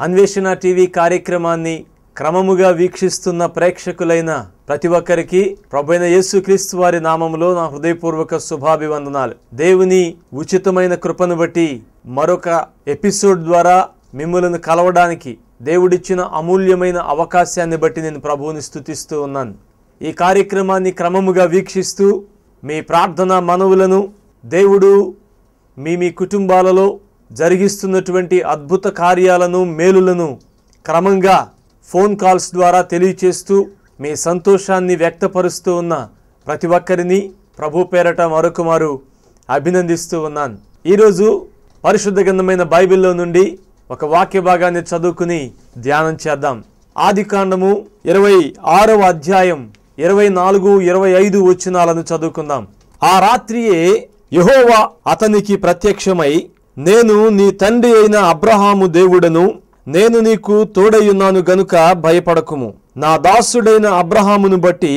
అన్వేషణ టీవీ కార్యక్రమాన్ని క్రమముగా వీక్షిస్తున్న ప్రేక్షకులైన ప్రతి ఒక్కరికి ప్రభువైన యేసుక్రీస్తు వారి నామములో నా హృదయపూర్వక శుభాభివందనాలు. దేవుని ఉచితమైన కృపను బట్టి మరొక ఎపిసోడ్ ద్వారా మిమ్మల్ని కలవడానికి దేవుడిచ్చిన అమూల్యమైన అవకాశాన్ని బట్టి నేను ప్రభువుని స్తుతిస్తూ ఉన్నాను. ఈ కార్యక్రమాన్ని క్రమముగా వీక్షిస్తూ మీ ప్రార్థన మనవులను దేవుడు మీ కుటుంబాలలో జరిగిస్తున్నటువంటి అద్భుత కార్యాలను మేలులను క్రమంగా ఫోన్ కాల్స్ ద్వారా తెలియచేస్తూ మీ సంతోషాన్ని వ్యక్తపరుస్తూ ఉన్న ప్రతి ఒక్కరిని ప్రభు పేరట మరొకమారు అభినందిస్తూ ఉన్నాను. ఈరోజు పరిశుద్ధ గ్రంథమైన బైబిల్లో నుండి ఒక వాక్య భాగాన్ని చదువుకుని ధ్యానం చేద్దాం. ఆదికాండము 26వ అధ్యాయం 24, 25 వచనాలను చదువుకుందాం. ఆ రాత్రియే యెహోవా అతనికి ప్రత్యక్షమై, నేను నీ తండ్రి అయిన అబ్రహాము దేవుడను, నేను నీకు తోడయ్యున్నాను గనుక భయపడకుము. నా దాసుడైన అబ్రహామును బట్టి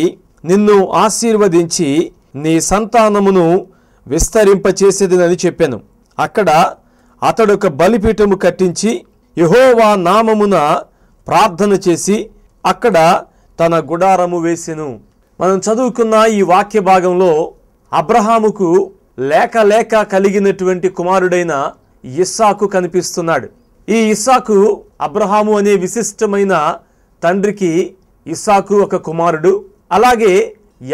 నిన్ను ఆశీర్వదించి నీ సంతానమును విస్తరింపచేసేదనని చెప్పాను. అక్కడ అతడొక బలిపీఠము కట్టించి యెహోవా నామమున ప్రార్థన చేసి అక్కడ తన గుడారము వేసెను. మనం చదువుకున్న ఈ వాక్య భాగంలో అబ్రహాముకు లేక కలిగినటువంటి కుమారుడైన ఇస్సాకు కనిపిస్తున్నాడు. ఈ ఇస్సాకు అబ్రహాము అనే విశిష్టమైన తండ్రికి ఇస్సాకు ఒక కుమారుడు. అలాగే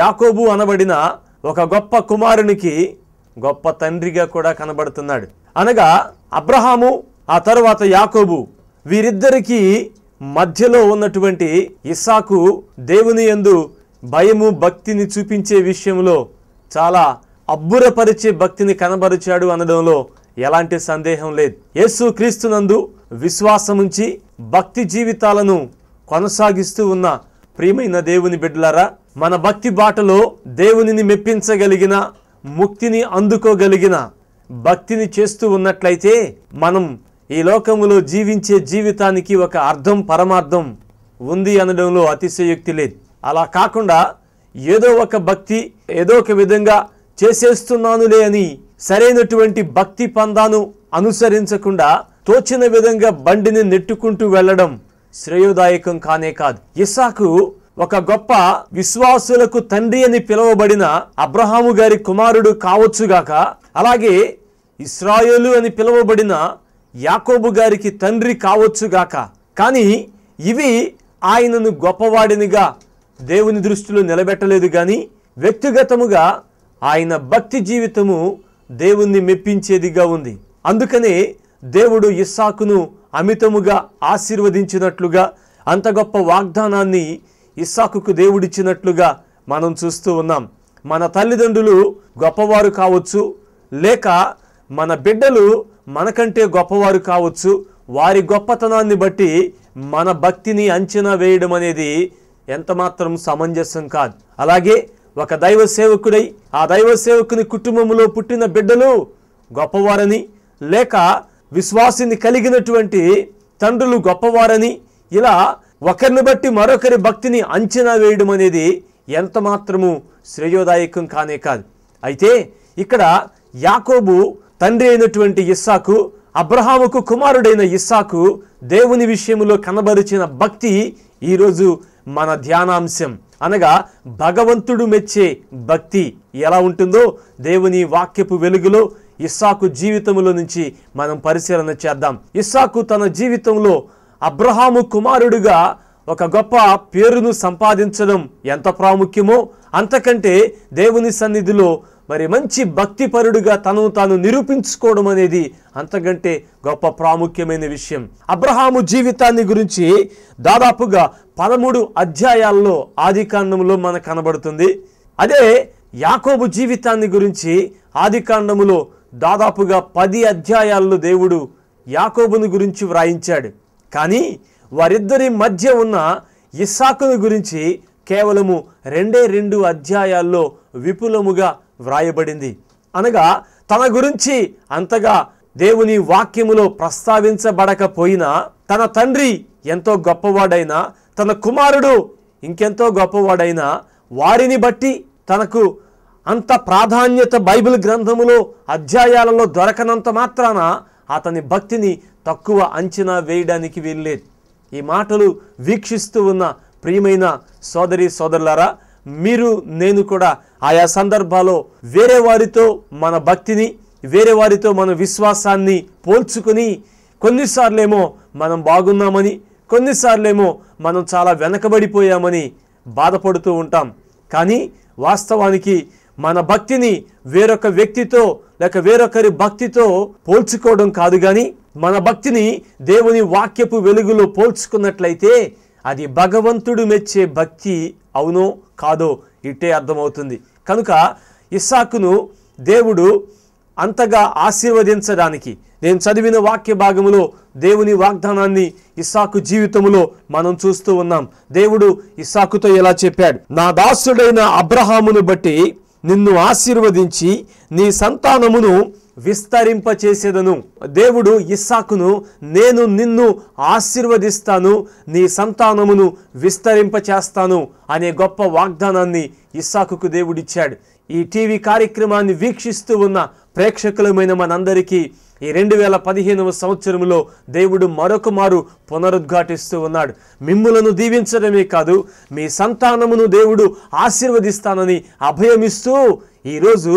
యాకోబు అనబడిన ఒక గొప్ప కుమారునికి గొప్ప తండ్రిగా కూడా కనబడుతున్నాడు. అనగా అబ్రహాము ఆ తరువాత యాకోబు వీరిద్దరికీ మధ్యలో ఉన్నటువంటి ఇస్సాకు దేవుని యందు భయము భక్తిని చూపించే విషయంలో చాలా అబ్బురపరిచే భక్తిని కనబరిచాడు అనడంలో ఎలాంటి సందేహం లేదు. యేసు క్రీస్తునందు విశ్వాసముంచి భక్తి జీవితాలను కొనసాగిస్తూ ఉన్న ప్రియమైన దేవుని బిడ్డలారా, మన భక్తి బాటలో దేవునిని మెప్పించగలిగిన, ముక్తిని అందుకోగలిగిన భక్తిని చేస్తూ ఉన్నట్లయితే మనం ఈ లోకములో జీవించే జీవితానికి ఒక అర్థం, పరమార్థం ఉంది అనడంలో అతిశయోక్తి లేదు. అలా కాకుండా ఏదో ఒక భక్తి ఏదో ఒక విధంగా చేసేస్తున్నానులే అని సరైనటువంటి భక్తి పందాను అనుసరించకుండా తోచిన విధంగా బండిని నెట్టుకుంటూ వెళ్ళడం శ్రేయోదాయకం కానే కాదు. ఇస్సాకు ఒక గొప్ప విశ్వాసులకు తండ్రి అని పిలువబడిన అబ్రహాము గారి కుమారుడు కావచ్చుగాక, అలాగే ఇశ్రాయేలు అని పిలువబడిన యాకోబు గారికి తండ్రి కావచ్చుగాక, కానీ ఇవి ఆయనను గొప్పవాడినిగా దేవుని దృష్టిలో నిలబెట్టలేదు. కానీ వ్యక్తిగతముగా ఆయన భక్తి జీవితము దేవుణ్ణి మెప్పించేదిగా ఉంది. అందుకనే దేవుడు ఇస్సాకును అమితముగా ఆశీర్వదించినట్లుగా, అంత గొప్ప వాగ్దానాన్ని ఇస్సాకుకు దేవుడిచ్చినట్లుగా మనం చూస్తూ ఉన్నాం. మన తల్లిదండ్రులు గొప్పవారు కావచ్చు, లేక మన బిడ్డలు మనకంటే గొప్పవారు కావచ్చు. వారి గొప్పతనాన్ని బట్టి మన భక్తిని అంచనా వేయడం అనేది ఎంతమాత్రం సమంజసం కాదు. అలాగే ఒక దైవ సేవకుడై ఆ దైవ సేవకుని కుటుంబంలో పుట్టిన బిడ్డలు గొప్పవారని, లేక విశ్వాసిని కలిగినటువంటి తండ్రులు గొప్పవారని, ఇలా ఒకరిని బట్టి మరొకరి భక్తిని అంచనా వేయడం అనేది ఎంత మాత్రము శ్రేయోదాయకం కానే కాదు. అయితే ఇక్కడ యాకోబు తండ్రి అయినటువంటి ఇస్సాకు, అబ్రహాముకు కుమారుడైన ఇస్సాకు దేవుని విషయంలో కనబరిచిన భక్తి ఈరోజు మన ధ్యానాంశం. అనగా భగవంతుడు మెచ్చే భక్తి ఎలా ఉంటుందో దేవుని వాక్యపు వెలుగులో ఇస్సాకు జీవితంలో నుంచి మనం పరిశీలన చేద్దాం. ఇస్సాకు తన జీవితంలో అబ్రహాము కుమారుడుగా ఒక గొప్ప పేరును సంపాదించడం ఎంత ప్రాముఖ్యమో, అంతకంటే దేవుని సన్నిధిలో మరి మంచి భక్తిపరుడుగా తనను తాను నిరూపించుకోవడం అనేది అంతకంటే గొప్ప ప్రాముఖ్యమైన విషయం. అబ్రహాము జీవితాన్ని గురించి దాదాపుగా 13 అధ్యాయాల్లో ఆదికాండములో మనకు కనబడుతుంది. అదే యాకోబు జీవితాన్ని గురించి ఆదికాండములో దాదాపుగా 10 అధ్యాయాల్లో దేవుడు యాకోబుని గురించి వ్రాయించాడు. కానీ వారిద్దరి మధ్య ఉన్న ఇస్సాకుని గురించి కేవలము 2 అధ్యాయాల్లో విపులముగా వ్రాయబడింది. అనగా తన గురించి అంతగా దేవుని వాక్యములో ప్రస్తావించబడకపోయినా, తన తండ్రి ఎంతో గొప్పవాడైనా, తన కుమారుడు ఇంకెంతో గొప్పవాడైనా, వారిని బట్టి తనకు అంత ప్రాధాన్యత బైబిల్ గ్రంథములో అధ్యాయాలలో దొరకనంత మాత్రాన అతని భక్తిని తక్కువ అంచనా వేయడానికి వీల్లేదు. ఈ మాటలు వీక్షిస్తూ ఉన్న ప్రియమైన సోదరి సోదరులారా, మీరు నేను కూడా ఆయా సందర్భాల్లో వేరే వారితో మన భక్తిని, వేరే వారితో మన విశ్వాసాన్ని పోల్చుకొని కొన్నిసార్లేమో మనం బాగున్నామని, కొన్నిసార్లేమో మనం చాలా వెనకబడిపోయామని బాధపడుతూ ఉంటాం. కానీ వాస్తవానికి మన భక్తిని వేరొక వ్యక్తితో లేక వేరొకరి భక్తితో పోల్చుకోవడం కాదు, కానీ మన భక్తిని దేవుని వాక్యపు వెలుగులో పోల్చుకున్నట్లయితే అది భగవంతుడు మెచ్చే భక్తి అవునో కాదో ఇట్టే అర్థమవుతుంది. కనుక ఇస్సాకును దేవుడు అంతగా ఆశీర్వదించడానికి, నేను చదివిన వాక్య భాగములో దేవుని వాగ్దానాన్ని ఇస్సాకు జీవితంలో మనం చూస్తూ ఉన్నాం. దేవుడు ఇస్సాకుతో ఎలా చెప్పాడు, నా దాసుడైన అబ్రహామును బట్టి నిన్ను ఆశీర్వదించి నీ సంతానమును విస్తరింపచేసేదను. దేవుడు ఇస్సాకును నేను నిన్ను ఆశీర్వదిస్తాను, నీ సంతానమును విస్తరింపచేస్తాను అనే గొప్ప వాగ్దానాన్ని ఇస్సాకుకు దేవుడిచ్చాడు. ఈ టీవీ కార్యక్రమాన్ని వీక్షిస్తూ ఉన్న ప్రేక్షకులమైన మనందరికీ ఈ 2015వ సంవత్సరంలో దేవుడు మరొక మారు పునరుద్ఘాటిస్తూ ఉన్నాడు. మిమ్ములను దీవించడమే కాదు, మీ సంతానమును దేవుడు ఆశీర్వదిస్తానని అభయమిస్తూ ఈరోజు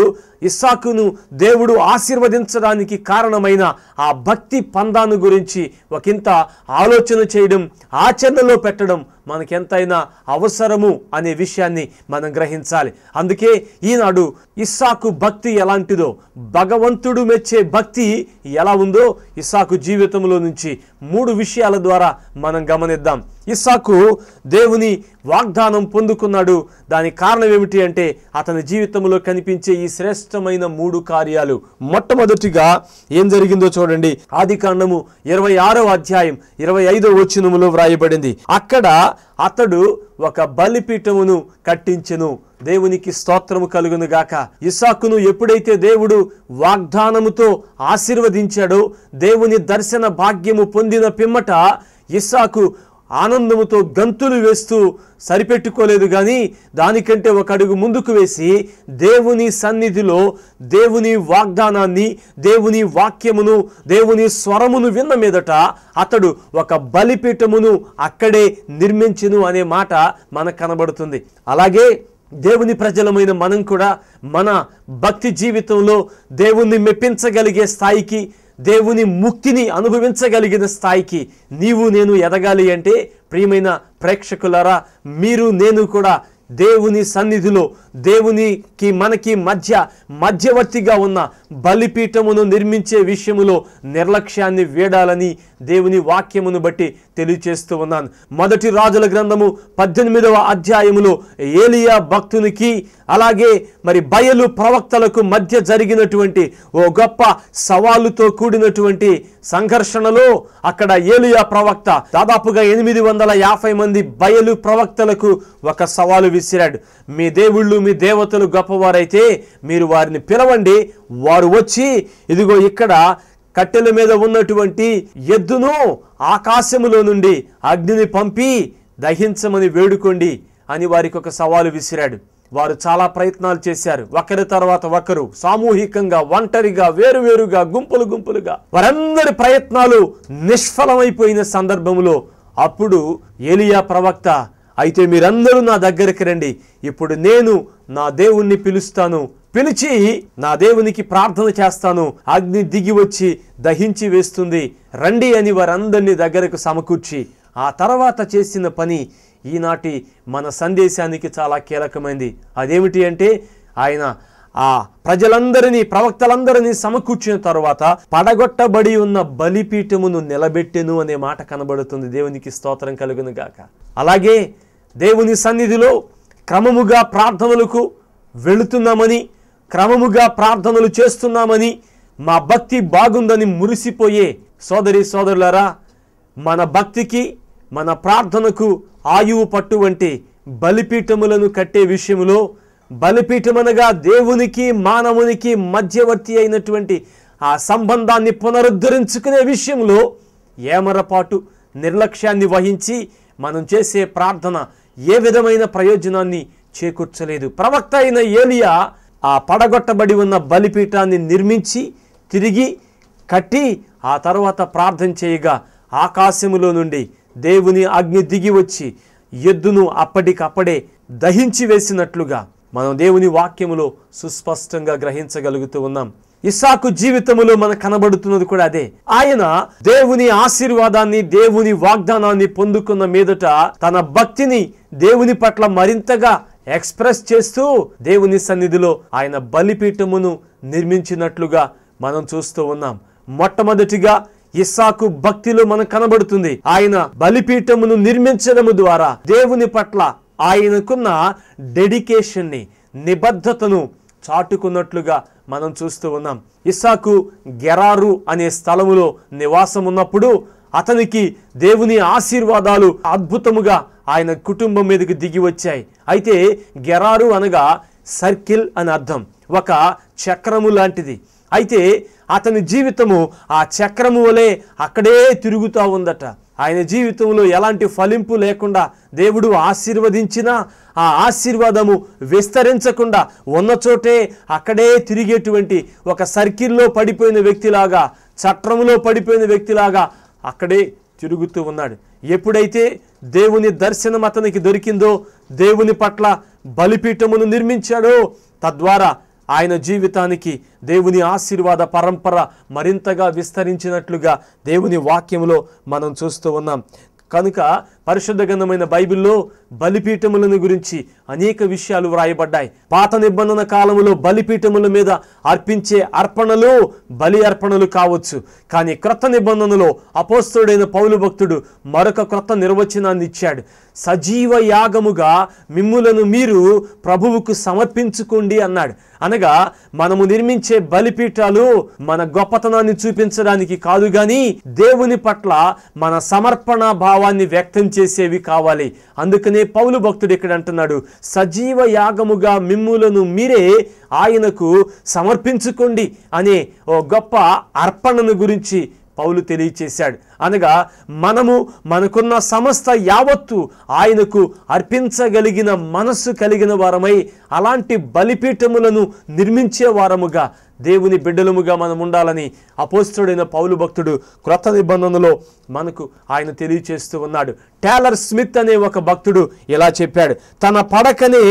ఇస్సాకును దేవుడు ఆశీర్వదించడానికి కారణమైన ఆ భక్తి పందాను గురించి ఒకంత ఆలోచన చేయడం, ఆచరణలో పెట్టడం మనకెంతైనా అవసరము అనే విషయాన్ని మనం గ్రహించాలి. అందుకే ఈనాడు ఇస్సాకు భక్తి ఎలాంటిదో, భగవంతుడు మెచ్చే భక్తి ఎలా ఉందో ఇస్సాకు జీవితంలో నుంచి 3 విషయాల ద్వారా మనం గమనిద్దాం. ఇస్సాకు దేవుని వాగ్దానం పొందుకున్నాడు. దానికి కారణం ఏమిటి అంటే అతని జీవితంలో కనిపించే ఈ శ్రేష్టమైన 3 కార్యాలు. మొట్టమొదటిగా ఏం జరిగిందో చూడండి. ఆదికాండము 26వ అధ్యాయం 25వ వచనములో వ్రాయబడింది. అక్కడ అతడు ఒక బలిపీఠమును కట్టించెను. దేవునికి స్తోత్రము కలుగును గాక. ఇస్సాకును ఎప్పుడైతే దేవుడు వాగ్దానముతో ఆశీర్వదించాడో, దేవుని దర్శన భాగ్యము పొందిన పిమ్మట ఇస్సాకు ఆనందముతో గంతులు వేస్తూ సరిపెట్టుకోలేదు, కానీ దానికంటే ఒక అడుగు ముందుకు వేసి దేవుని సన్నిధిలో దేవుని వాగ్దానాన్ని, దేవుని వాక్యమును, దేవుని స్వరమును విన్న మీదట అతడు ఒక బలిపీఠమును అక్కడే నిర్మించును అనే మాట మనకు కనబడుతుంది. అలాగే దేవుని ప్రజలమైన మనం కూడా మన భక్తి జీవితంలో దేవుణ్ణి మెప్పించగలిగే స్థాయికి, దేవుని ముక్తిని అనుభవించగలిగిన స్థాయికి నీవు నేను ఎదగాలి అంటే ప్రియమైన ప్రేక్షకులారా, మీరు నేను కూడా దేవుని సన్నిధిలో దేవునికి మనకి మధ్యవర్తిగా ఉన్న బలిపీఠమును నిర్మించే విషయములో నిర్లక్ష్యాన్ని వీడాలని దేవుని వాక్యమును బట్టి తెలియచేస్తూ ఉన్నాను. మొదటి రాజుల గ్రంథము 18వ అధ్యాయములో ఏలియా భక్తునికి అలాగే మరి బయలు ప్రవక్తలకు మధ్య జరిగినటువంటి ఓ గొప్ప సవాలుతో కూడినటువంటి సంఘర్షణలో అక్కడ ఏలియా ప్రవక్త దాదాపుగా 850 మంది బయలు ప్రవక్తలకు ఒక సవాలు విసిరాడు. మీ దేవుళ్ళు, మీ దేవతలు గొప్పవారైతే మీరు వారిని పిలవండి, వారు వచ్చి ఇదిగో ఇక్కడ కట్టెల మీద ఉన్నటువంటి ఎద్దును ఆకాశములో నుండి అగ్నిని పంపి దహించమని వేడుకోండి అని వారికి ఒక సవాలు విసిరాడు. వారు చాలా ప్రయత్నాలు చేశారు, ఒకరి తర్వాత ఒకరు, సామూహికంగా, ఒంటరిగా, వేరువేరుగా, గుంపులుగా. వారందరి ప్రయత్నాలు నిష్ఫలమైపోయిన సందర్భంలో అప్పుడు ఏలియా ప్రవక్త, అయితే మీరందరూ నా దగ్గరికి రండి, ఇప్పుడు నేను నా దేవుణ్ణి పిలుస్తాను, పిలిచి నా దేవునికి ప్రార్థన చేస్తాను, అగ్ని దిగి వచ్చి దహించి వేస్తుంది, రండి అని వారందరినీ దగ్గరకు సమకూర్చి ఆ తర్వాత చేసిన పని ఈనాటి మన సందేశానికి చాలా కీలకమైంది. అదేమిటి అంటే ఆయన ఆ ప్రజలందరినీ, ప్రవక్తలందరినీ సమకూర్చిన తర్వాత పడగొట్టబడి ఉన్న బలిపీఠమును నిలబెట్టెను అనే మాట కనబడుతుంది. దేవునికి స్తోత్రం కలుగును గాక. అలాగే దేవుని సన్నిధిలో క్రమముగా ప్రార్థనలకు వెళుతున్నామని, క్రమముగా ప్రార్థనలు చేస్తున్నామని, మా భక్తి బాగుందని మురిసిపోయే సోదరి సోదరులారా, మన భక్తికి, మన ప్రార్థనకు ఆయువు పట్టు వంటి బలిపీఠములను కట్టే విషయంలో, బలిపీఠమనగా దేవునికి మానవునికి మధ్యవర్తి అయినటువంటి ఆ సంబంధాన్ని పునరుద్ధరించుకునే విషయంలో ఏమరపాటు, నిర్లక్ష్యాన్ని వహించి మనం చేసే ప్రార్థన ఏ విధమైన ప్రయోజనాన్ని చేకూర్చలేదు. ప్రవక్త అయిన ఏలియా ఆ పడగొట్టబడి ఉన్న బలిపీఠాన్ని నిర్మించి తిరిగి కట్టి ఆ తర్వాత ప్రార్థన చేయగా ఆకాశములో నుండి దేవుని అగ్ని దిగి వచ్చి ఎద్దును అప్పటికప్పుడే దహించి వేసినట్లుగా మనం దేవుని వాక్యములో సుస్పష్టంగా గ్రహించగలుగుతూ ఉన్నాం. ఇస్సాకు జీవితములో మనకు కనబడుతున్నది కూడా అదే. ఆయన దేవుని ఆశీర్వాదాన్ని, దేవుని వాగ్దానాన్ని పొందుకున్న మీదట తన భక్తిని దేవుని పట్ల మరింతగా ఎక్స్ప్రెస్ చేస్తూ దేవుని సన్నిధిలో ఆయన బలిపీఠమును నిర్మించినట్లుగా మనం చూస్తూ ఉన్నాం. మొట్టమొదటిగా ఇస్సాకు భక్తిలో మనకు కనబడుతుంది. ఆయన బలిపీఠమును నిర్మించడము ద్వారా దేవుని పట్ల ఆయనకున్న డెడికేషన్ని, నిబద్ధతను చాటుకున్నట్లుగా మనం చూస్తూ ఉన్నాం. ఇస్సాకు గెరారు అనే స్థలములో నివాసం ఉన్నప్పుడు అతనికి దేవుని ఆశీర్వాదాలు అద్భుతముగా ఆయన కుటుంబం మీదకి దిగి వచ్చాయి. అయితే గెరారు అనగా సర్కిల్ అని అర్థం, ఒక చక్రము లాంటిది. అయితే అతని జీవితము ఆ చక్రము వలె అక్కడే తిరుగుతూ ఉందట. ఆయన జీవితంలో ఎలాంటి ఫలింపు లేకుండా దేవుడు ఆశీర్వదించినా ఆ ఆశీర్వాదము విస్తరించకుండా ఉన్న చోటే అక్కడే తిరిగేటువంటి ఒక సర్కిల్లో పడిపోయిన వ్యక్తిలాగా, చట్రములో పడిపోయిన వ్యక్తిలాగా అక్కడే తిరుగుతూ ఉన్నాడు. ఎప్పుడైతే దేవుని దర్శనం అతనికి దొరికిందో, దేవుని పట్ల బలిపీఠమును నిర్మించాడో, తద్వారా ఆయన జీవితానికి దేవుని ఆశీర్వాద పరంపర మరింతగా విస్తరించినట్లుగా దేవుని వాక్యములో మనం చూస్తూ ఉన్నాం. కనుక పరిశుద్ధ గ్రంథమైన బైబిల్లో బలిపీఠములను గురించి అనేక విషయాలు వ్రాయబడ్డాయి. పాత నిబంధన కాలములో బలిపీఠముల మీద అర్పించే అర్పణలు బలి అర్పణలు కావచ్చు. కానీ క్రొత్త నిబంధనలో అపోస్తలుడైన పౌలు భక్తుడు మరొక క్రొత్త నిర్వచనాన్ని ఇచ్చాడు. సజీవ యాగముగా మిమ్ములను మీరు ప్రభువుకు సమర్పించుకోండి అన్నాడు. అనగా మనము నిర్మించే బలిపీఠాలు మన గొప్పతనాన్ని చూపించడానికి కాదు, గాని దేవుని పట్ల మన సమర్పణ భావాన్ని వ్యక్తం చేసేవి కావాలి. అందుకనే పౌలు భక్తుడు ఇక్కడ అంటున్నాడు, సజీవ యాగముగా మిమ్ములను మీరే ఆయనకు సమర్పించుకోండి అనే ఓ గొప్ప అర్పణను గురించి పౌలు తెలియచేశాడు. అనగా మనకున్న సమస్త యావత్తు ఆయనకు అర్పించగలిగిన మనస్సు కలిగిన వారమై అలాంటి బలిపీఠములను నిర్మించే వారముగా దేవుని బిడ్డలముగా మనం ఉండాలని అపోస్తలుడైన పౌలు భక్తుడు క్రొత్త నిబంధనలో మనకు ఆయన తెలియచేస్తూ ఉన్నాడు. టేలర్ స్మిత్ అనే ఒక భక్తుడు ఇలా చెప్పాడు, తన పడకనే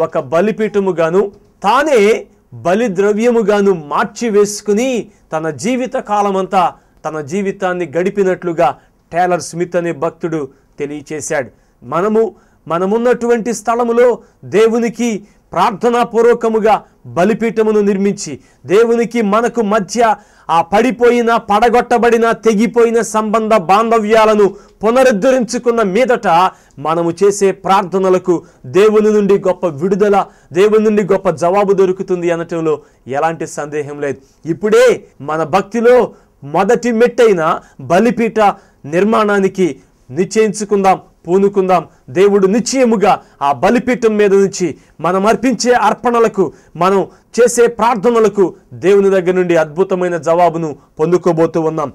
ఒక బలిపీఠముగాను తానే బలి ద్రవ్యముగాను మార్చి వేసుకుని తన జీవిత కాలమంతా తన జీవితాన్ని గడిపినట్లుగా టేలర్ స్మిత్ అనే భక్తుడు తెలియచేశాడు. మనమున్నటువంటి స్థలములో దేవునికి ప్రార్థనాపూర్వకముగా బలిపీఠమును నిర్మించి దేవునికి మనకు మధ్య ఆ పడిపోయిన, పడగొట్టబడిన, తెగిపోయిన సంబంధ బాంధవ్యాలను పునరుద్ధరించుకున్న మీదట మనము చేసే ప్రార్థనలకు దేవుని నుండి గొప్ప విడుదల, దేవుని నుండి గొప్ప జవాబు దొరుకుతుంది అనటంలో ఎలాంటి సందేహం లేదు. ఇప్పుడే మన భక్తిలో మొదటి మెట్టైన బలిపీఠ నిర్మాణానికి నిశ్చయించుకుందాం, పూనుకుందాం. దేవుడు నిశ్చయముగా ఆ బలిపీఠం మీద నుంచి మనం అర్పించే అర్పణలకు, మనం చేసే ప్రార్థనలకు దేవుని దగ్గర నుండి అద్భుతమైన జవాబును పొందుకోబోతూ ఉన్నాం.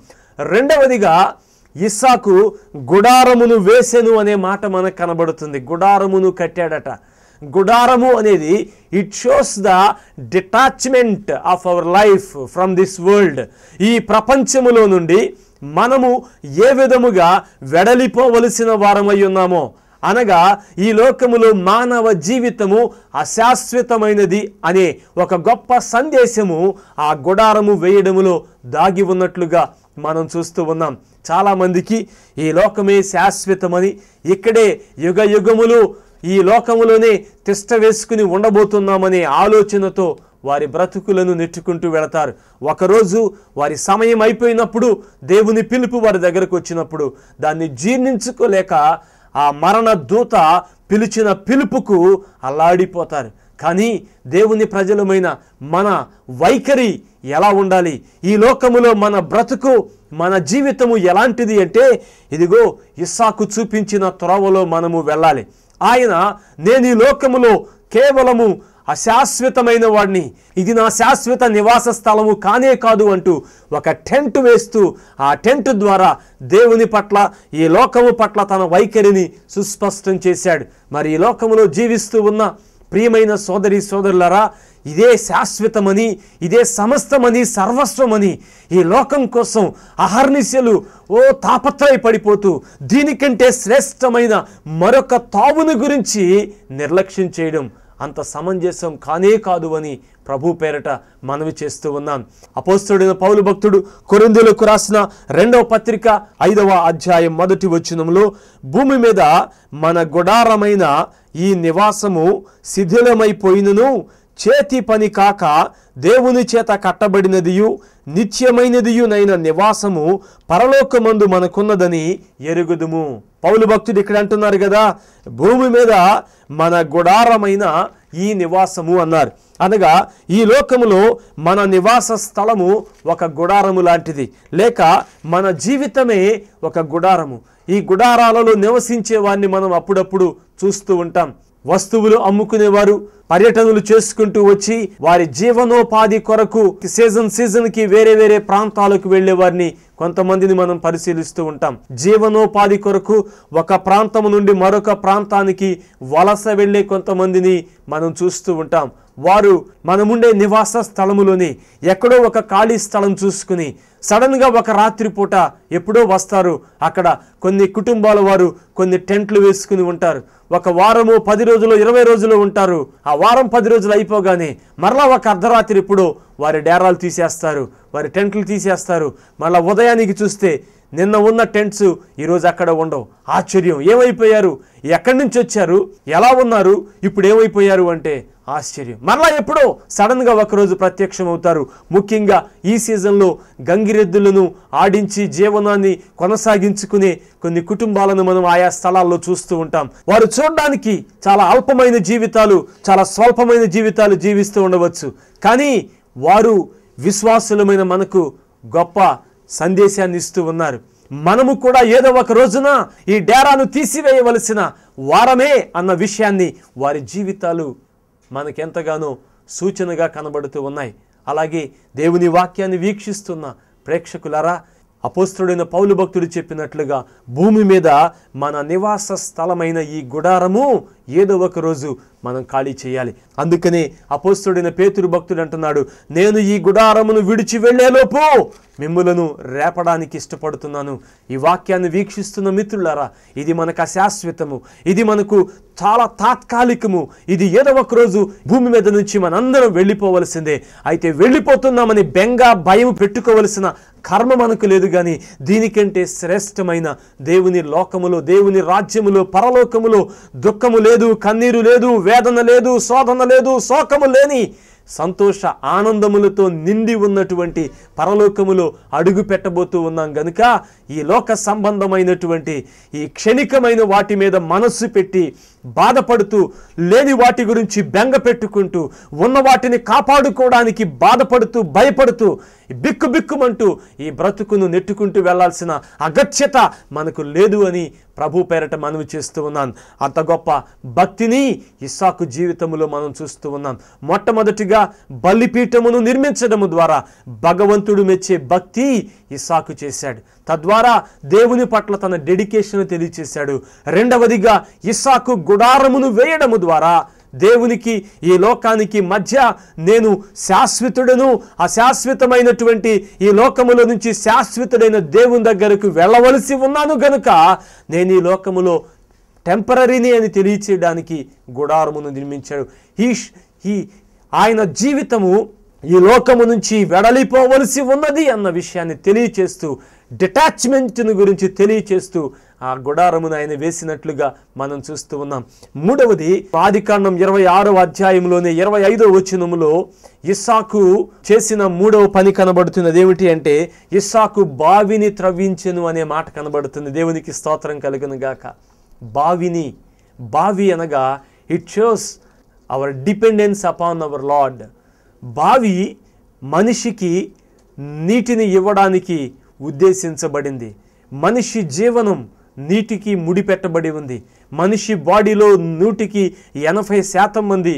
రెండవదిగా ఇస్సాకు గుడారమును వేసెను అనే మాట మనకు కనబడుతుంది. గుడారమును కట్టాడట. గుడారము అనేది it shows the detachment of our life from this world. ఈ ప్రపంచములో నుండి మనము ఏ విధముగా వెడలిపోవలసిన వారమై ఉన్నామో, అనగా ఈ లోకములో మానవ జీవితము అశాశ్వతమైనది అనే ఒక గొప్ప సందేశము ఆ గుడారము వేయడములో దాగి ఉన్నట్లుగా మనం చూస్తూ ఉన్నాం. చాలామందికి ఈ లోకమే శాశ్వతమని, ఇక్కడే యుగ యుగములు ఈ లోకములోనే తిష్ట వేసుకుని ఉండబోతున్నామనే ఆలోచనతో వారి బ్రతుకులను నెట్టుకుంటూ వెళతారు. ఒకరోజు వారి సమయం అయిపోయినప్పుడు, దేవుని పిలుపు వారి దగ్గరకు వచ్చినప్పుడు దాన్ని జీర్ణించుకోలేక ఆ మరణ దూత పిలిచిన పిలుపుకు అల్లాడిపోతారు. కానీ దేవుని ప్రజలమైన మన వైఖరి ఎలా ఉండాలి? ఈ లోకములో మన బ్రతుకు, మన జీవితము ఎలాంటిది అంటే, ఇదిగో ఇస్సాకు చూపించిన త్రోవలో మనము వెళ్ళాలి. ఆయన, నేను ఈ లోకములో కేవలము అశాశ్వతమైన వాడిని, ఇది నా శాశ్వత నివాస స్థలము కానే కాదు అంటూ ఒక టెంట్ వేస్తూ ఆ టెంట్ ద్వారా దేవుని పట్ల, ఈ లోకము పట్ల తన వైఖరిని సుస్పష్టం చేశాడు. మరి ఈ లోకములో జీవిస్తూ ఉన్న ప్రియమైన సోదరి సోదరులారా, ఇదే శాశ్వతమని, ఇదే సమస్తమని, సర్వస్వమని ఈ లోకం కోసం అహర్నిశలు తాపత్రయపడిపోతూ దీనికంటే శ్రేష్టమైన మరొక తావును గురించి నిర్లక్ష్యం చేయడం అంత సమంజసం కానే కాదు అని ప్రభు పేరట మనవి చేస్తూ ఉన్నాం. అపోస్తలుడైన పౌలు భక్తుడు కొరింథీయులకు రాసిన 2వ పత్రిక 5వ అధ్యాయం 1వ వచనంలో, భూమి మీద మన గుడారమైన ఈ నివాసము శిథిలమైపోయినను చేతి పని కాక దేవుని చేత కట్టబడినదియు నిత్యమైనదియునైన నివాసము పరలోకమందు మనకున్నదని ఎరుగుదుము. పౌలు భక్తుడు ఇక్కడ అంటున్నారు కదా, భూమి మీద మన గుడారమైన ఈ నివాసము అన్నారు. అనగా ఈ లోకములో మన నివాస స్థలము ఒక గుడారము లాంటిది, లేక మన జీవితమే ఒక గుడారము. ఈ గుడారాలలో నివసించే వారిని మనం అప్పుడప్పుడు చూస్తూ ఉంటాం. వస్తువులు అమ్ముకునేవారు పర్యటనలు చేసుకుంటూ వచ్చి వారి జీవనోపాధి కొరకు సీజన్కి వేరే వేరే ప్రాంతాలకు వెళ్లే వారిని కొంతమందిని మనం పరిశీలిస్తూ ఉంటాం. జీవనోపాధి కొరకు ఒక ప్రాంతం నుండి మరొక ప్రాంతానికి వలస వెళ్లే కొంతమందిని మనం చూస్తూ ఉంటాం. వారు మనముండే నివాస స్థలములోని ఎక్కడో ఒక ఖాళీ స్థలం చూసుకుని సడన్గా ఒక రాత్రిపూట ఎప్పుడో వస్తారు. అక్కడ కొన్ని కుటుంబాల వారు కొన్ని టెంట్లు వేసుకుని ఉంటారు. ఒక వారము 10 రోజులు 20 రోజులు ఉంటారు. ఆ వారం 10 రోజులు అయిపోగానే మరలా ఒక అర్ధరాత్రి ఎప్పుడో వారి డేరాలు తీసేస్తారు, వారి టెంట్లు తీసేస్తారు. మళ్ళీ ఉదయానికి చూస్తే నిన్న ఉన్న టెంట్స్ ఈరోజు అక్కడ ఉండవు. ఆశ్చర్యం, ఏమైపోయారు, ఎక్కడి నుంచి వచ్చారు, ఎలా ఉన్నారు, ఇప్పుడు ఏమైపోయారు అంటే ఆశ్చర్యం. మరలా ఎప్పుడో సడన్గా ఒకరోజు ప్రత్యక్షం అవుతారు. ముఖ్యంగా ఈ సీజన్లో గంగిరెద్దులను ఆడించి జీవనాన్ని కొనసాగించుకునే కొన్ని కుటుంబాలను మనం ఆయా స్థలాల్లో చూస్తూ ఉంటాం. వారు చూడడానికి చాలా అల్పమైన జీవితాలు, చాలా స్వల్పమైన జీవితాలు జీవిస్తూ ఉండవచ్చు. కానీ వారు విశ్వాసులమైన మనకు గొప్ప సందేశాన్ని ఇస్తూ ఉన్నారు. మనము కూడా ఏదో ఒక రోజున ఈ డేరాను తీసివేయవలసిన వారమే అన్న విషయాన్ని వారి జీవితాలు మనకెంతగానో సూచనగా కనబడుతూ ఉన్నాయి. అలాగే దేవుని వాక్యాన్ని వీక్షిస్తున్న ప్రేక్షకులారా, అపోస్తలుడైన పౌలు భక్తుడు చెప్పినట్లుగా భూమి మీద మన నివాస స్థలమైన ఈ గుడారము ఏదో ఒక రోజు మనం ఖాళీ చేయాలి. అందుకనే అపోస్తలుడైన పేతురు భక్తుడు అంటున్నాడు, నేను ఈ గుడారమును విడిచి వెళ్లేలోపు మిమ్ములను రేపడానికి ఇష్టపడుతున్నాను. ఈ వాక్యాన్ని వీక్షిస్తున్న మిత్రులారా, ఇది మనకు అశాశ్వతము, ఇది మనకు చాలా తాత్కాలికము. ఇది ఏదో ఒక రోజు భూమి మీద నుంచి మనందరం వెళ్ళిపోవలసిందే. అయితే వెళ్ళిపోతున్నామని బెంగ భయం పెట్టుకోవలసిన కర్మ మనకు లేదు. కానీ దీనికంటే శ్రేష్టమైన దేవుని లోకములో, దేవుని రాజ్యములో, పరలోకములో దుఃఖము లేదు, కన్నీరు లేదు, వేదన లేదు, శోధన లేదు, శోకము లేని సంతోష ఆనందములతో నిండి ఉన్నటువంటి పరలోకములో అడుగు పెట్టబోతూ ఉన్నాం. గనుక ఈ లోక సంబంధమైనటువంటి ఈ క్షణికమైన వాటి మీద మనస్సు పెట్టి బాధపడుతూ, లేని వాటి గురించి బెంగ పెట్టుకుంటూ, ఉన్న వాటిని కాపాడుకోవడానికి బాధపడుతూ భయపడుతూ బిక్కుబిక్కుమంటూ ఈ బ్రతుకును నెట్టుకుంటూ వెళ్లాల్సిన అగత్యత మనకు లేదు అని ప్రభు పేరట మనవి చేస్తూ ఉన్నాను. అంత గొప్ప భక్తిని ఇస్సాకు జీవితంలో మనం చూస్తూ ఉన్నాం. మొట్టమొదటిగా బలిపీఠమును నిర్మించడము ద్వారా భగవంతుడు మెచ్చే భక్తి ఇస్సాకు చేశాడు. తద్వారా దేవుని పట్ల తన డెడికేషన్ తెలియచేశాడు. రెండవదిగా ఇస్సాకు గుడారమును వేయడము ద్వారా దేవునికి ఈ లోకానికి మధ్య నేను శాశ్వతుడను, అశాశ్వతమైనటువంటి ఈ లోకములో నుంచి శాశ్వతుడైన దేవుని దగ్గరకు వెళ్ళవలసి ఉన్నాను గనుక నేను ఈ లోకములో టెంపరరీని అని తెలియచేయడానికి గుడారమును నిర్మించాడు. ఆయన జీవితము ఈ లోకము నుంచి వెడలిపోవలసి ఉన్నది అన్న విషయాన్ని తెలియచేస్తూ, డిటాచ్మెంట్ను గురించి తెలియచేస్తూ ఆ గుడారమును ఆయన వేసినట్లుగా మనం చూస్తూ ఉన్నాం. మూడవది, ఆదికాండం 26వ అధ్యాయంలోనే 25వ వచనములో ఇస్సాకు చేసిన మూడవ పని కనబడుతున్నది. ఏమిటి అంటే ఇస్సాకు బావిని త్రవ్వించెను అనే మాట కనబడుతుంది. దేవునికి స్తోత్రం కలుగును గాక. బావి అనగా it shows hour dependence upon our Lord. బావి మనిషికి నీటిని ఇవ్వడానికి ఉద్దేశించబడింది. మనిషి జీవనం నీటికి ముడిపెట్టబడి ఉంది. మనిషి బాడీలో 180% మంది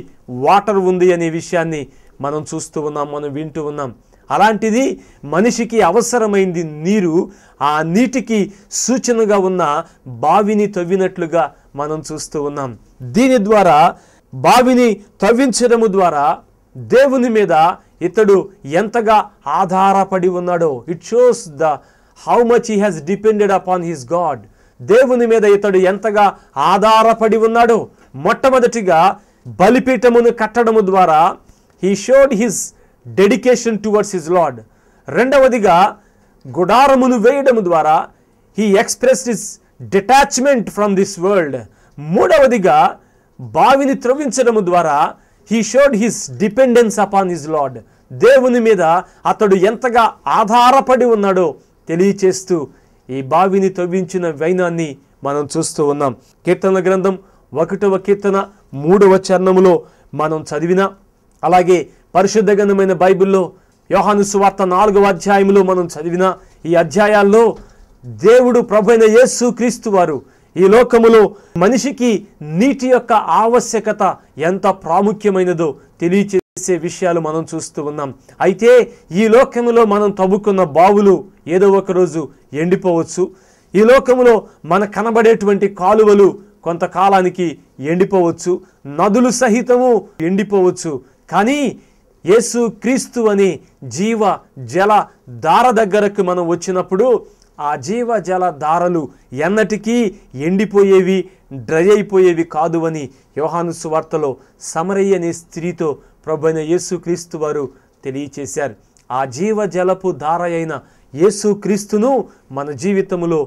వాటర్ ఉంది అనే విషయాన్ని మనం చూస్తూ ఉన్నాం, మనం వింటూ ఉన్నాం. అలాంటిది మనిషికి అవసరమైంది నీరు. ఆ నీటికి సూచనగా ఉన్న బావిని తవ్వినట్లుగా మనం చూస్తూ ఉన్నాం. దీని ద్వారా బావిని తవ్వించడము ద్వారా దేవుని మీద ఇతడు ఎంతగా ఆధారపడి ఉన్నాడో. It shows how much he has depended upon his God. దేవుని మీద ఇతడు ఎంతగా ఆధారపడి ఉన్నాడో. మొట్టమొదటిగా బలిపీఠమును కట్టడము ద్వారా he showed his dedication towards his lord. రెండవదిగా గుడారమును వేయడము ద్వారా he expressed his detachment from this world. మూడవదిగా బావిని త్రవ్వించడము ద్వారా he showed his dependence upon his lord. దేవుని మీద అతడు ఎంతగా ఆధారపడి ఉన్నాడో తెలియచేస్తూ ఈ బావిని తవ్వించిన వైనాన్ని మనం చూస్తూ ఉన్నాం. కీర్తన గ్రంథం 1వ కీర్తన 3వ చరణములో మనం చదివిన, అలాగే పరిశుద్ధ గ్రంథమైన బైబిల్లో యోహాను సువార్త 4వ అధ్యాయంలో మనం చదివిన ఈ అధ్యాయాల్లో దేవుడు ప్రభువైన యేసు క్రీస్తు వారు ఈ లోకములో మనిషికి నీటి యొక్క ఆవశ్యకత ఎంత ప్రాముఖ్యమైనదో తెలియచేసే విషయాలు మనం చూస్తూ ఉన్నాం. అయితే ఈ లోకములో మనం తవ్వుకున్న బావులు ఏదో ఒక రోజు ఎండిపోవచ్చు. ఈ లోకములో మన కనబడేటువంటి కాలువలు కొంతకాలానికి ఎండిపోవచ్చు, నదులు సహితము ఎండిపోవచ్చు. కానీ యేసు క్రీస్తు అనే జీవ జల దార దగ్గరకు మనం వచ్చినప్పుడు ఆ జీవ జల దారలు ఎన్నటికీ ఎండిపోయేవి, డ్రై అయిపోయేవి కాదు అని యోహాను సువార్తలో సమరయ్య అనే స్త్రీతో ప్రభువైన యేసు క్రీస్తు వారు తెలియచేశారు. ఆ జీవ జలపు దార అయిన యేసు క్రీస్తును మన జీవితంలో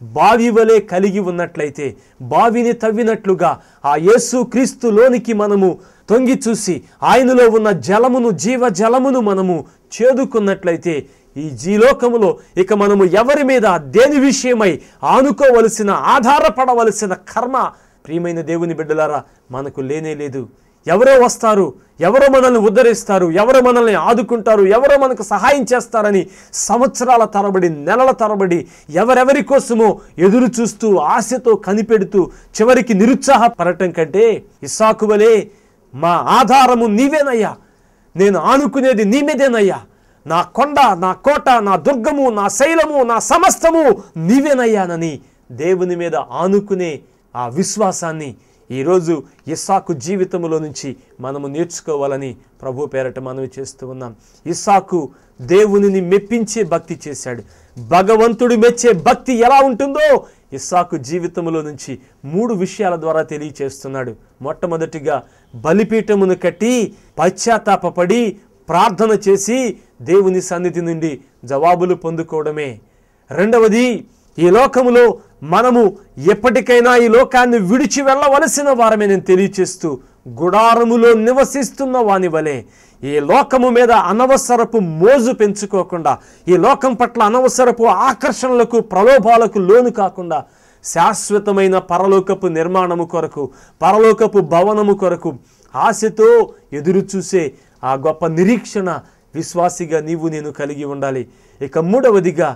బావి వలె కలిగి ఉన్నట్లయితే, బావిని తవ్వినట్లుగా ఆ యేసు క్రీస్తులోనికి మనము తొంగి చూసి ఆయనలో ఉన్న జలమును, జీవ జలమును మనము చేదుకున్నట్లయితే ఈ జీలోకములో ఇక మనము ఎవరి మీద, దేని విషయమై ఆనుకోవలసిన, ఆధారపడవలసిన కర్మ ప్రియమైన దేవుని బిడ్డలారా మనకు లేనే లేదు. ఎవరో వస్తారు, ఎవరో మనల్ని ఉద్ధరిస్తారు, ఎవరో మనల్ని ఆదుకుంటారు, ఎవరో మనకు సహాయం చేస్తారని సంవత్సరాల తరబడి, నెలల తరబడి ఎవరెవరి కోసమో ఎదురు చూస్తూ ఆశతో కనిపెడుతూ చివరికి నిరుత్సాహపడటం కంటే ఇస్సాకు వలె మా ఆధారము నీవేనయ్యా, నేను ఆనుకునేది నీ మీదేనయ్యా, నా కొండ, నా కోట, నా దుర్గము, నా శైలము, నా సమస్తము నీవేనయ్యానని దేవుని మీద ఆనుకునే ఆ విశ్వాసాన్ని ఈరోజు ఇస్సాకు జీవితంలో నుంచి మనము నేర్చుకోవాలని ప్రభు పేరట మనవి చేస్తూ ఉన్నాం. ఇస్సాకు దేవునిని మెప్పించే భక్తి చేశాడు. భగవంతుడు మెచ్చే భక్తి ఎలా ఉంటుందో ఇస్సాకు జీవితంలో నుంచి 3 విషయాల ద్వారా తెలియచేస్తున్నాడు. మొట్టమొదటిగా బలిపీఠమును కట్టి పశ్చాత్తాపపడి ప్రార్థన చేసి దేవుని సన్నిధి నుండి జవాబులు పొందుకోవడమే. రెండవది, ఈ లోకములో మనము ఎప్పటికైనా ఈ లోకాన్ని విడిచి వెళ్ళవలసిన వారమే నేను తెలియచేస్తూ గుడారములో నివసిస్తున్న వాని వలె ఈ లోకము మీద అనవసరపు మోజు పెంచుకోకుండా, ఈ లోకం పట్ల అనవసరపు ఆకర్షణలకు, ప్రలోభాలకు లోను కాకుండా శాశ్వతమైన పరలోకపు నిర్మాణము కొరకు, పరలోకపు భవనము కొరకు ఆశతో ఎదురు చూసే ఆ గొప్ప నిరీక్షణ విశ్వాసిగా నీవు నేను కలిగి ఉండాలి. ఇక మూడవదిగా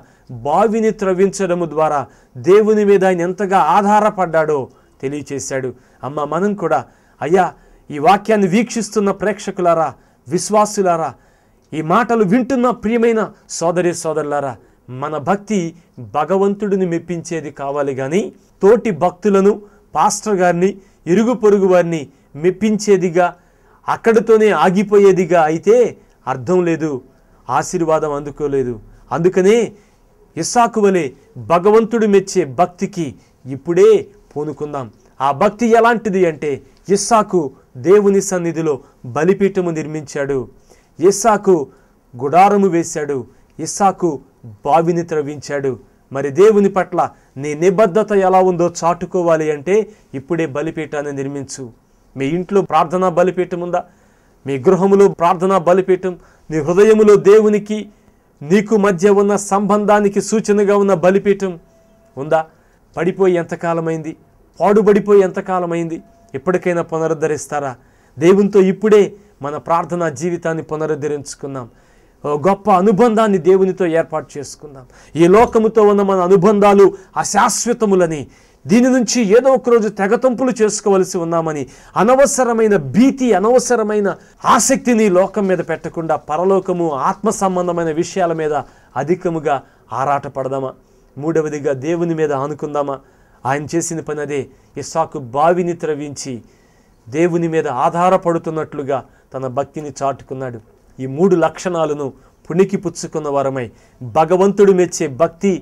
బావిని త్రవ్వించడము ద్వారా దేవుని మీద ఆయన ఎంతగా ఆధారపడ్డాడో తెలియచేశాడు. అమ్మ, మనం కూడా అయ్యా ఈ వాక్యాన్ని వీక్షిస్తున్న ప్రేక్షకులారా, విశ్వాసులారా, ఈ మాటలు వింటున్న ప్రియమైన సోదరి సోదరులారా, మన భక్తి భగవంతుడిని మెప్పించేది కావాలి కానీ తోటి భక్తులను, పాస్టర్ గారిని, ఇరుగు పొరుగు వారిని మెప్పించేదిగా, అక్కడితోనే ఆగిపోయేదిగా అయితే అర్థం లేదు, ఆశీర్వాదం అందుకోలేదు. అందుకనే ఇస్సాకు వలె భగవంతుడు మెచ్చే భక్తికి ఇప్పుడే పూనుకుందాం. ఆ భక్తి ఎలాంటిది అంటే, ఇస్సాకు దేవుని సన్నిధిలో బలిపీఠము నిర్మించాడు, ఇస్సాకు గుడారము వేశాడు, ఇస్సాకు బావిని త్రవ్వించాడు. మరి దేవుని పట్ల నీ నిబద్ధత ఎలా ఉందో చాటుకోవాలి అంటే ఇప్పుడే బలిపీఠాన్ని నిర్మించు. మీ ఇంట్లో ప్రార్థనా బలిపీఠం ఉందా? మీ గృహములో ప్రార్థనా బలిపీఠం, నీ హృదయములో దేవునికి నీకు మధ్య ఉన్న సంబంధానికి సూచనగా ఉన్న బలిపీఠం ఉందా? పడిపోయి ఎంతకాలమైంది? పాడుబడిపోయి ఎంతకాలమైంది? ఎప్పటికైనా పునరుద్ధరిస్తారా? దేవునితో ఇప్పుడే మన ప్రార్థనా జీవితాన్ని పునరుద్ధరించుకుందాం. గొప్ప అనుబంధాన్ని దేవునితో ఏర్పాటు చేసుకుందాం. ఈ లోకముతో ఉన్న మన అనుబంధాలు అశాశ్వతములని, దీని నుంచి ఏదో ఒకరోజు తెగతంపులు చేసుకోవలసి ఉన్నామని అనవసరమైన భీతి, అనవసరమైన ఆసక్తిని లోకం మీద పెట్టకుండా పరలోకము, ఆత్మ సంబంధమైన విషయాల మీద అధికముగా ఆరాటపడదామా? మూడవదిగా దేవుని మీద ఆనుకుందామా? ఆయన చేసిన పని అదే. ఇస్సాకు బావిని త్రవ్వించి దేవుని మీద ఆధారపడుతున్నట్లుగా తన భక్తిని చాటుకున్నాడు. ఈ 3 లక్షణాలను పుణికి పుచ్చుకున్న వారమై భగవంతుడు మెచ్చే భక్తి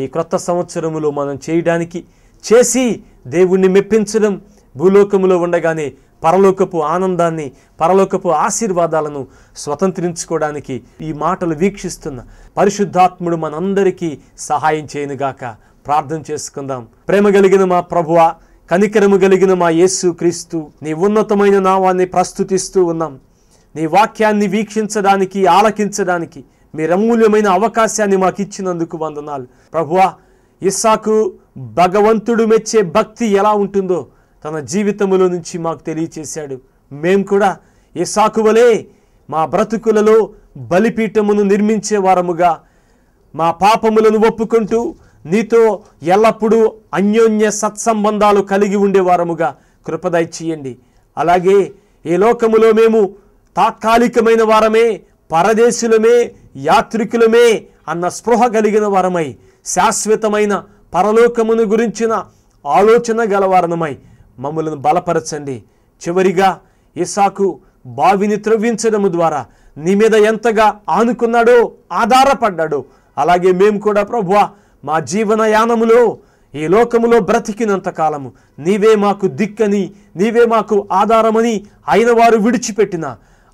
ఈ క్రొత్త సంవత్సరములో మనం చేయడానికి, చేసి దేవుణ్ణి మెప్పించడం, భూలోకములో ఉండగానే పరలోకపు ఆనందాన్ని, పరలోకపు ఆశీర్వాదాలను స్వతంత్రించుకోవడానికి ఈ మాటలు వీక్షిస్తున్న పరిశుద్ధాత్ముడు మనందరికీ సహాయం చేయనుగాక. ప్రార్థన చేసుకుందాం. ప్రేమ కలిగిన మా ప్రభువా, కనికరము కలిగిన మా యేసు క్రీస్తు, నీ ఉన్నతమైన నామాన్ని ప్రస్తుతిస్తూ ఉన్నాం. నీ వాక్యాన్ని వీక్షించడానికి, ఆలకించడానికి మీరు అమూల్యమైన అవకాశాన్ని మాకు ఇచ్చినందుకు వందనాలు. ప్రభువా, ఇస్సాకు భగవంతుడు మెచ్చే భక్తి ఎలా ఉంటుందో తన జీవితంలో నుంచి మాకు తెలియచేశాడు. మేము కూడా ఇస్సాకు వలె మా బ్రతుకులలో బలిపీఠమును నిర్మించే వారముగా, మా పాపములను ఒప్పుకుంటూ నీతో ఎల్లప్పుడూ అన్యోన్య సత్సంబంధాలు కలిగి ఉండేవారముగా కృపదయ చేయండి. అలాగే ఈ లోకములో మేము తాత్కాలికమైన వారమే, పరదేశులమే, యాత్రికులమే అన్న స్పృహ కలిగిన వారమై, శాశ్వతమైన పరలోకమును గురించిన ఆలోచన గలవారమై మమ్మలను బలపరచండి. చివరిగా ఇస్సాకు బావిని త్రవ్వించడము ద్వారా నీ మీద ఎంతగా ఆనుకున్నాడో, ఆధారపడ్డాడో, అలాగే మేము కూడా ప్రభువా మా జీవన యానములో ఈ లోకములో బ్రతికినంత కాలము నీవే మాకు దిక్కని, నీవే మాకు ఆధారమని అయిన వారు విడిచిపెట్టిన,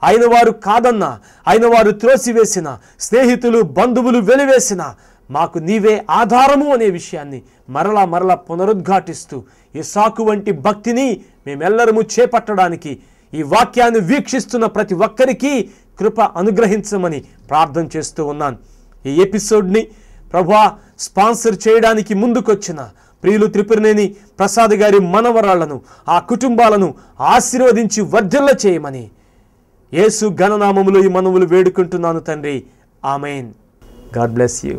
అయిన వారు కాదన్నా, అయిన వారు త్రోసివేసిన, స్నేహితులు బంధువులు వెలివేసిన, మాకు నీవే ఆధారము అనే విషయాన్ని మరలా మరలా పునరుద్ఘాటిస్తూ ఇస్సాకు వంటి భక్తిని మేమెల్లరము చేపట్టడానికి ఈ వాక్యాన్ని వీక్షిస్తున్న ప్రతి ఒక్కరికి కృప అనుగ్రహించమని ప్రార్థన చేస్తూ ఉన్నాను. ఈ ఎపిసోడ్ని ప్రభువా స్పాన్సర్ చేయడానికి ముందుకొచ్చిన ప్రియులు త్రిపురనేని ప్రసాద్ గారి మనవరాళ్లను, ఆ కుటుంబాలను ఆశీర్వదించి వర్ధిల్ల చేయమని యేసు ఘననామములో ఈ మనవులు వేడుకుంటున్నాను తండ్రి. ఆమెన్. God bless you.